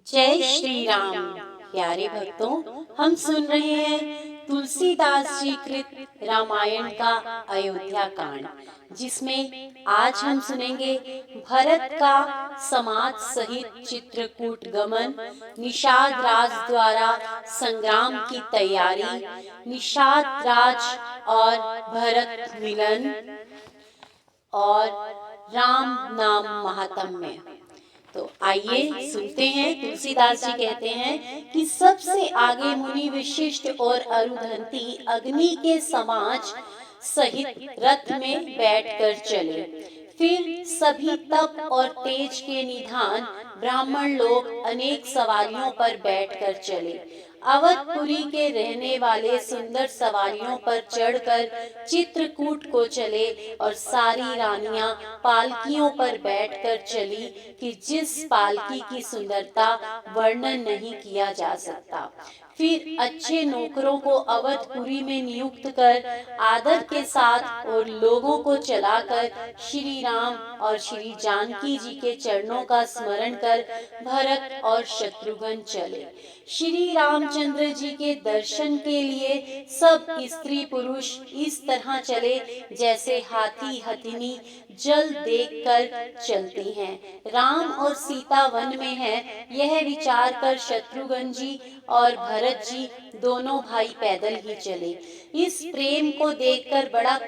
जय श्री राम। प्यारे भक्तों, हम सुन रहे हैं तुलसीदास जी कृत रामायण का अयोध्या कांड, जिसमें आज हम सुनेंगे भरत का समाज सहित चित्रकूट गमन, निषाद राज द्वारा संग्राम की तैयारी, निषाद राज और भरत मिलन और राम नाम महात्म्य। तो आइए सुनते हैं। तुलसीदास जी कहते हैं कि सबसे आगे मुनि विशिष्ट और अरुधंती अग्नि के समाज सहित रथ में बैठकर चले। फिर सभी तप और तेज के निधान ब्राह्मण लोग अनेक सवारियों पर बैठकर चले। अवधपुरी के रहने वाले सुंदर सवारियों पर चढ़कर चित्रकूट को चले और सारी रानियां पालकियों पर बैठकर चली कि जिस पालकी की सुंदरता वर्णन नहीं किया जा सकता। फिर अच्छे नौकरों को अवधपुरी में नियुक्त कर आदर के साथ और लोगों को चलाकर श्री राम और श्री जानकी जी के चरणों का स्मरण कर भरत और शत्रुघ्न चले। श्री रामचंद्र जी के दर्शन के लिए सब स्त्री पुरुष इस तरह चले जैसे हाथी हथिनी जल देखकर चलती हैं। राम और सीता वन में हैं, यह विचार कर शत्रुघ्न जी और भरत जी दोनों भाई पैदल ही चले। इस प्रेम को देखकर बड़ा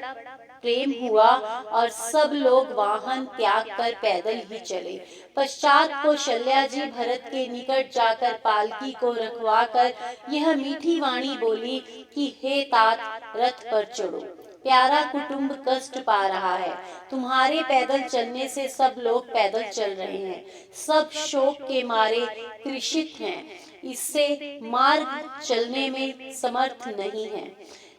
प्रेम हुआ और सब लोग वाहन त्याग कर पैदल ही चले। पश्चात कौशल्या जी भरत के निकट जाकर पालकी को रखवाकर यह मीठी वाणी बोली कि हे तात, रथ पर चढ़ो, प्यारा कुटुंब कष्ट पा रहा है। तुम्हारे पैदल चलने से सब लोग पैदल चल रहे हैं, सब शोक के मारे कृषित हैं, इससे मार्ग चलने में समर्थ नहीं है।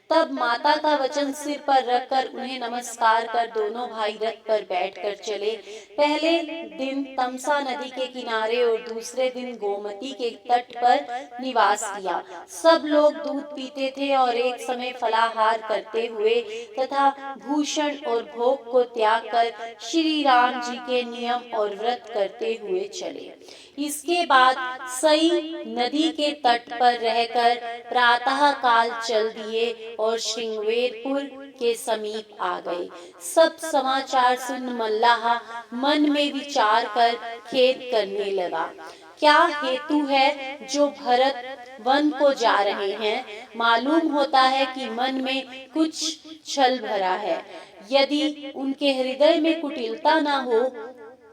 तब माता का वचन सिर पर रखकर उन्हें नमस्कार कर दोनों भाई रथ पर बैठकर चले। पहले दिन तमसा नदी के किनारे और दूसरे दिन गोमती के तट पर निवास किया। सब लोग दूध पीते थे और एक समय फलाहार करते हुए तथा भूषण और भोग को त्याग कर श्री राम जी के नियम और व्रत करते हुए चले। इसके बाद सई नदी के तट पर रहकर प्रातः काल चल दिए और श्रृंगवेरपुर के समीप आ गए। सब समाचार सुन मल्लाह मन में विचार कर खेद करने लगा। क्या हेतु है जो भरत वन को जा रहे हैं? मालूम होता है कि मन में कुछ छल भरा है। यदि उनके हृदय में कुटिलता न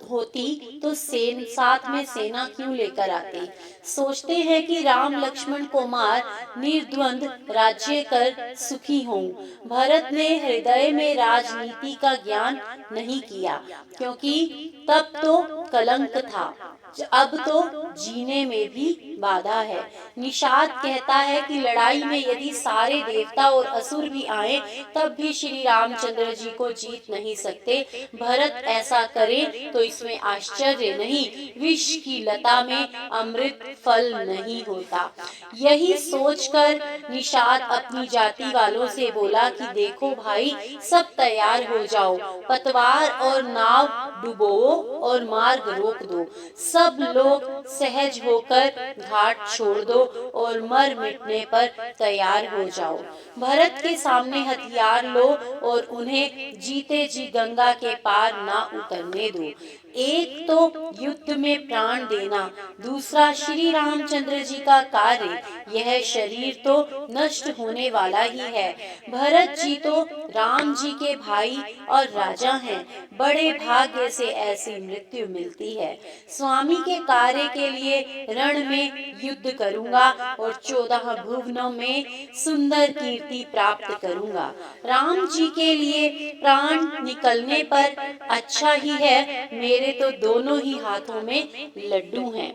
होती तो साथ में सेना क्यों लेकर आते? सोचते हैं कि राम लक्ष्मण को मार निर्द्वंद राज्य कर सुखी हों। भरत ने हृदय में राजनीति का ज्ञान नहीं किया, क्योंकि तब तो कलंक था, अब तो जीने में भी बाधा है। निषाद कहता है कि लड़ाई में यदि सारे देवता और असुर भी आए तब भी श्री रामचंद्र जी को जीत नहीं सकते। भरत ऐसा करे तो इसमें आश्चर्य नहीं, विष की लता में अमृत फल नहीं होता। यही सोचकर निषाद अपनी जाति वालों से बोला कि देखो भाई, सब तैयार हो जाओ, पतवार और नाव डुबो और मार्ग रोक दो। सब लोग सहज होकर घाट छोड़ दो और मर मिटने पर तैयार हो जाओ। भरत के सामने हथियार लो और उन्हें जीते जी गंगा के पार ना उतरने दो। एक तो युद्ध में प्राण देना, दूसरा श्री रामचंद्र जी का कार्य, यह शरीर तो नष्ट होने वाला ही है। भरत जी तो राम जी के भाई और राजा हैं, बड़े भाग्य से ऐसी मृत्यु मिलती है। स्वामी के कार्य के लिए रण में युद्ध करूंगा और 14 भुवनों में सुंदर कीर्ति प्राप्त करूंगा। राम जी के लिए प्राण निकलने पर अच्छा ही है, मेरे तो दोनों ही हाथों में लड्डू हैं।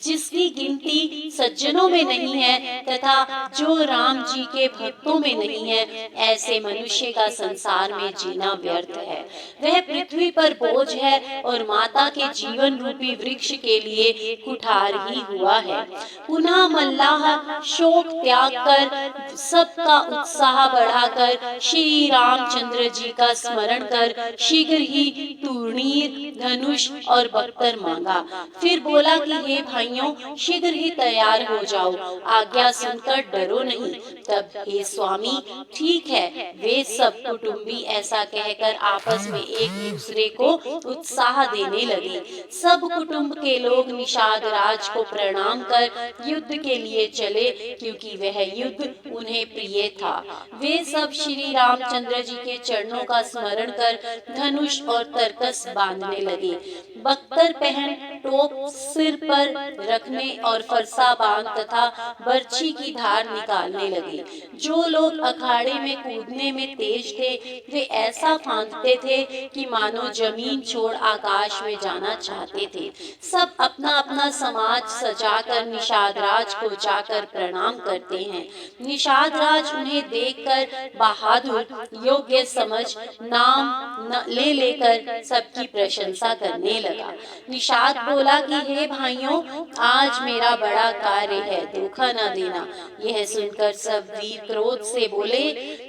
जिसकी गिनती सज्जनों में नहीं है तथा जो राम जी के भक्तों में नहीं है, ऐसे मनुष्य का संसार में जीना व्यर्थ है। वह पृथ्वी पर बोझ है और माता के जीवन रूपी वृक्ष के लिए कुठार ही हुआ है। पुनः मल्लाह शोक त्याग कर, सबका उत्साह बढ़ाकर श्री रामचंद्र जी का स्मरण कर शीघ्र ही तूर्णीर, धनुष और बख्तर मांगा। फिर बोला कि हे भाइयों, शीघ्र ही तैयार हो जाओ, आज्ञा सुनकर डरो नहीं। तब हे स्वामी, ठीक है, वे सब कुटुंबी ऐसा कहकर आपस में एक दूसरे को उत्साह देने लगे। सब कुटुंब के लोग निषाद राज को प्रणाम कर युद्ध के लिए चले, क्योंकि वह युद्ध उन्हें प्रिय था। वे सब श्री रामचंद्र जी के चरणों का स्मरण कर धनुष और तरकस बांधने लगे, बख्तर पहन, टोप सिर पर रखने और फरसा बांध तथा बर्छी की धार निकालने लगे। जो लोग अखाड़े में कूदने में तेज थे, वे ऐसा फांदते थे कि मानो जमीन छोड़ आकाश में जाना चाहते थे। सब अपना अपना समाज सजाकर निषाद राज को जाकर प्रणाम करते हैं। निषाद राज उन्हें देखकर बहादुर, योग्य समझ नाम ले लेकर सबकी प्रशंसा करने लगा। निषाद बोला कि हे भाइयों, आज मेरा बड़ा कार्य है, धोखा न देना। यह सुनकर सब वीर क्रोध से बोले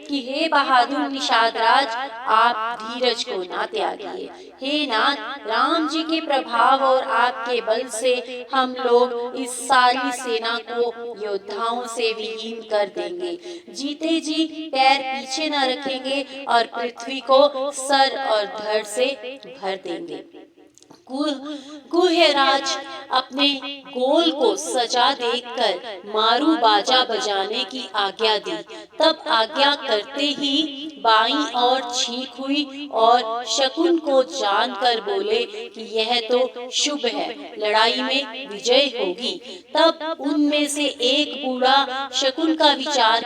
कि हे बहादुर निषाद राज, आप धीरज को ना त्यागिए। हे नाथ, राम जी के प्रभाव और आपके बल से हम लोग इस सारी सेना को योद्धाओं से विहीन कर देंगे। जीते जी पैर पीछे न रखेंगे और पृथ्वी को सर और धड़ से भर देंगे। गुह्यराज अपने गोल को सजा देखकर मारू बाजा बजाने की आज्ञा दी। तब आज्ञा करते ही बाईं ओर छींक हुई और शकुन को जानकर बोले कि यह तो शुभ है, लड़ाई में विजय होगी। तब उनमें से एक बूढ़ा शकुन का विचार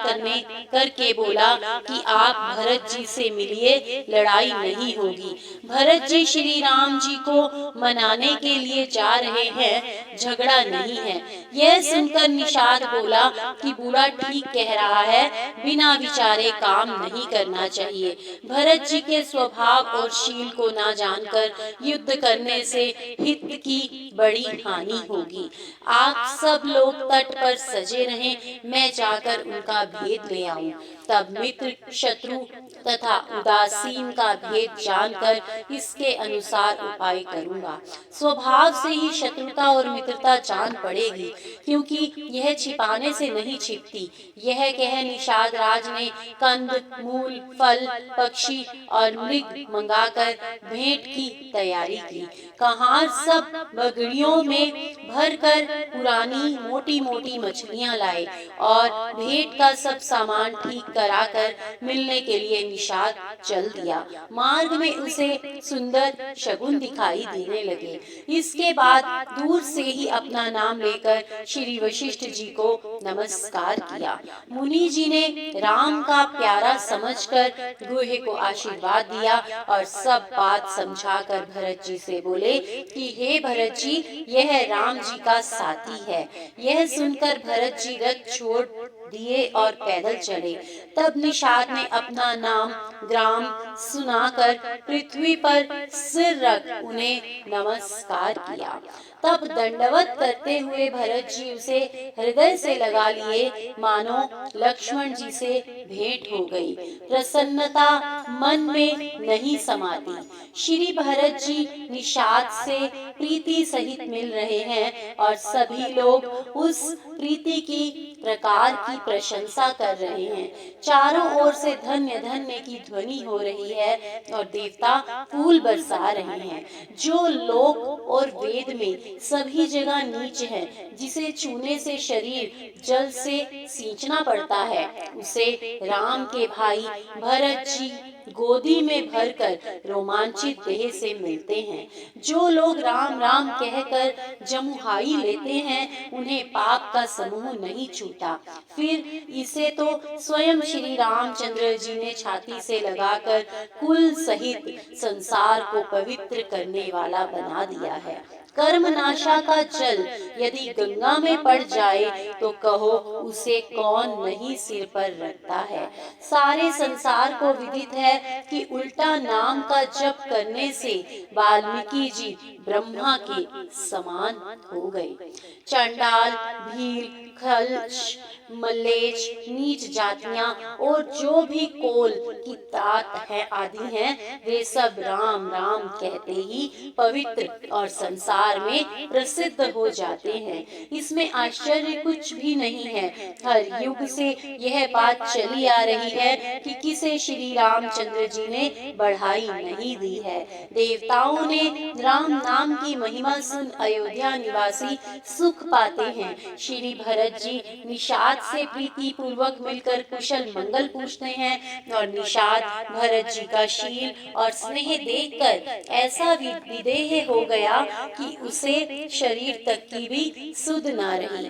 करके बोला कि आप भरत जी से मिलिए, लड़ाई नहीं होगी। भरत जी श्री राम जी को मनाने के लिए जा रहे हैं, झगड़ा नहीं है। यह सुनकर निषाद बोला कि बूढ़ा ठीक कह रहा है, बिना विचारे काम नहीं करना चाहिए। भरत जी के स्वभाव और शील को ना जानकर युद्ध करने से हित की बड़ी हानि होगी। आप सब लोग तट पर सजे रहें, मैं जाकर उनका भेद ले आऊं। तब मित्र, शत्रु तथा उदासीन का भेद जानकर इसके अनुसार उपाय करूंगा। स्वभाव से ही शत्रुता और मित्रता जान पड़ेगी, क्योंकि यह छिपाने से नहीं छिपती। यह कह निषाद राज ने कंद, मूल, फल, पक्षी और मृग मंगाकर भेंट की तैयारी की। कहार सब बगड़ियों में भरकर पुरानी मोटी मोटी मछलियां लाए और भेंट का सब सामान ठीक कराकर मिलने के लिए निषाद चल दिया। मार्ग में उसे सुंदर शगुन दिखाई देने लगे। इसके बाद दूर से ही अपना नाम लेकर श्री वशिष्ठ जी को नमस्कार किया। मुनि जी ने राम का प्यारा समझकर गुहे को आशीर्वाद दिया और सब बात समझाकर भरत जी से बोले कि हे भरत जी, यह राम जी का साथी है। यह सुनकर भरत जी रथ छोड़ दिए और पैदल चले। तब निषाद ने अपना नाम, ग्राम सुनाकर पृथ्वी पर सिर रख उन्हें नमस्कार किया। तब दंडवत करते हुए भरत जी उसे हृदय से लगा लिए, मानो लक्ष्मण जी से भेंट हो गई। प्रसन्नता मन में नहीं समाती। श्री भरत जी निषाद से प्रीति सहित मिल रहे हैं और सभी लोग उस प्रीति की प्रकार की प्रशंसा कर रहे हैं। चारों ओर से धन्य धन्य की ध्वनि हो रही है और देवता फूल बरसा रहे हैं। जो लोक और वेद में सभी जगह नीच है, जिसे छूने से शरीर जल से सींचना पड़ता है, उसे राम के भाई भरत जी गोदी में भरकर रोमांचित देह से मिलते हैं। जो लोग राम राम कहकर जमुहाई लेते हैं, उन्हें पाप का समूह नहीं छूता। फिर इसे तो स्वयं श्री रामचंद्र जी ने छाती से लगाकर कुल सहित संसार को पवित्र करने वाला बना दिया है। कर्म नाशा का जल यदि गंगा में पड़ जाए तो कहो उसे कौन नहीं सिर पर रखता है। सारे संसार को विदित है कि उल्टा नाम का जप करने से वाल्मीकि जी ब्रह्मा के समान हो गए। चंडाल, भील, खल्च, मल्लेच, नीच जातियां और जो भी कोल की तात है आदि हैं, वे सब राम राम कहते ही पवित्र और संसार में प्रसिद्ध हो जाते हैं। इसमें आश्चर्य कुछ भी नहीं है। हर युग से यह बात चली आ रही है कि किसे श्री रामचंद्र जी ने बढ़ाई नहीं दी है। देवताओं ने राम नाम की महिमा सुन अयोध्या निवासी सुख पाते हैं। श्री भरत जी निषाद से प्रीति पूर्वक मिलकर कुशल मंगल पूछते हैं और निषाद भरत जी का शील और स्नेह देखकर ऐसा विदेह हो गया कि उसे शरीर तक की भी सुध ना रही।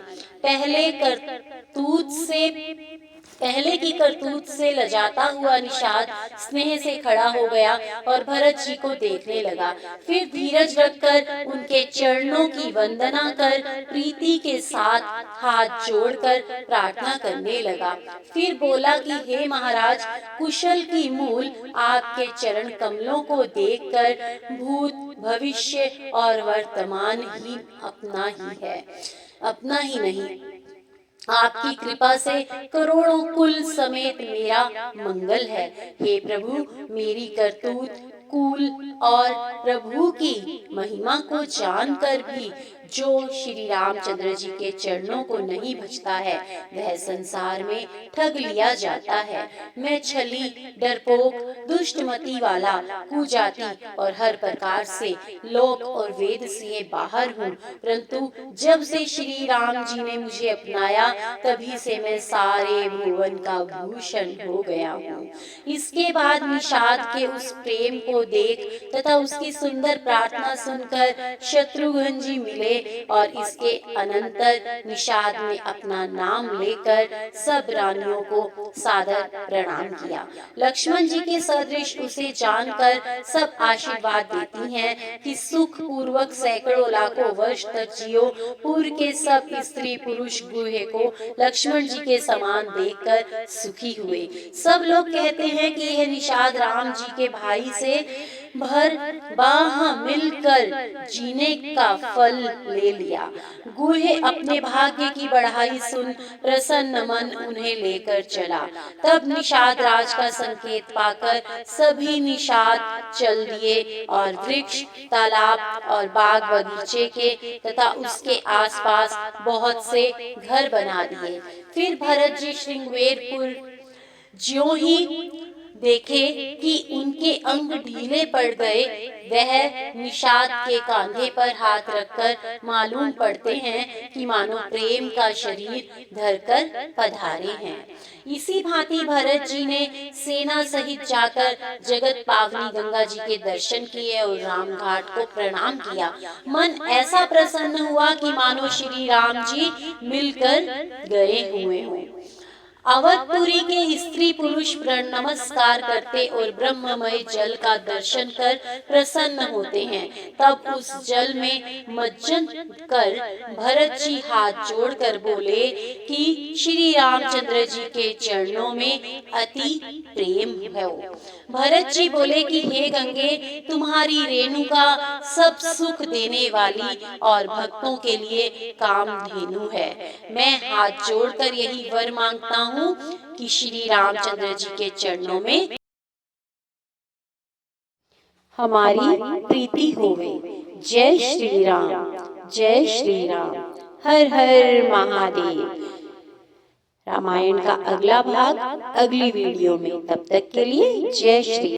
पहले की करतूत से लजाता हुआ निषाद स्नेह से खड़ा हो गया और भरत जी को देखने लगा। फिर धीरज रखकर उनके चरणों की वंदना कर प्रीति के साथ हाथ जोड़कर प्रार्थना करने लगा। फिर बोला कि हे महाराज, कुशल की मूल आपके चरण कमलों को देखकर भूत, भविष्य और वर्तमान ही अपना ही नहीं, आपकी कृपा से करोड़ों कुल समेत मेरा मंगल है। हे प्रभु, मेरी करतूत, कुल और प्रभु की महिमा को जानकर भी जो श्री रामचंद्र जी के चरणों को नहीं भजता है, वह संसार में ठग लिया जाता है। मैं छली, डरपोक, दुष्टमति वाला, कुजाति और हर प्रकार से लोक और वेद से बाहर हूँ, परंतु जब से श्री राम जी ने मुझे अपनाया तभी से मैं सारे भुवन का भूषण हो गया हूँ। इसके बाद निषाद के उस प्रेम को देख तथा उसकी सुंदर प्रार्थना सुनकर शत्रुघ्न जी मिले और इसके अनंतर निषाद ने अपना नाम लेकर सब रानियों को सादर प्रणाम किया। लक्ष्मण जी के सदृश उसे जानकर सब आशीर्वाद देती हैं कि सुख पूर्वक सैकड़ों लाखों वर्ष तक जियो। पूर्व के सब स्त्री पुरुष गुहे को लक्ष्मण जी के समान देखकर सुखी हुए। सब लोग कहते हैं कि यह निषाद राम जी के भाई से भर बाह मिलकर जीने का फल ले लिया। गुहे अपने भाग्य की बढ़ाई सुन प्रसन्न मन उन्हें लेकर चला। तब निषाद राज का संकेत पाकर सभी निषाद चल दिए और वृक्ष, तालाब और बाग बगीचे के तथा उसके आसपास बहुत से घर बना दिए। फिर भरत जी श्रृंगवेरपुर ज्यों ही देखे कि उनके अंग ढीले पड़ गए, वह निषाद के कांधे पर हाथ रखकर मालूम पड़ते हैं कि मानो प्रेम का शरीर धरकर पधारे हैं। इसी भांति भरत जी ने सेना सहित जाकर जगत पावनी गंगा जी के दर्शन किए और राम घाट को प्रणाम किया। मन ऐसा प्रसन्न हुआ कि मानो श्री राम जी मिलकर गए हुए हों। अवधपुरी के स्त्री पुरुष नमस्कार करते और ब्रह्ममय जल का दर्शन कर प्रसन्न होते हैं। तब उस जल में मज्जन कर भरत जी हाथ जोड़कर बोले कि श्री रामचंद्र जी के चरणों में अति प्रेम है। भरत जी बोले कि हे गंगे, तुम्हारी रेणुका सब सुख देने वाली और भक्तों के लिए कामधेनु है। मैं हाथ जोड़कर यही वर मांगता हूँ कि श्री रामचंद्र जी के चरणों में हमारी प्रीति होवे। जय श्री राम, जय श्री राम, हर हर महादेव। रामायण का अगला भाग अगली वीडियो में, तब तक के लिए जय श्री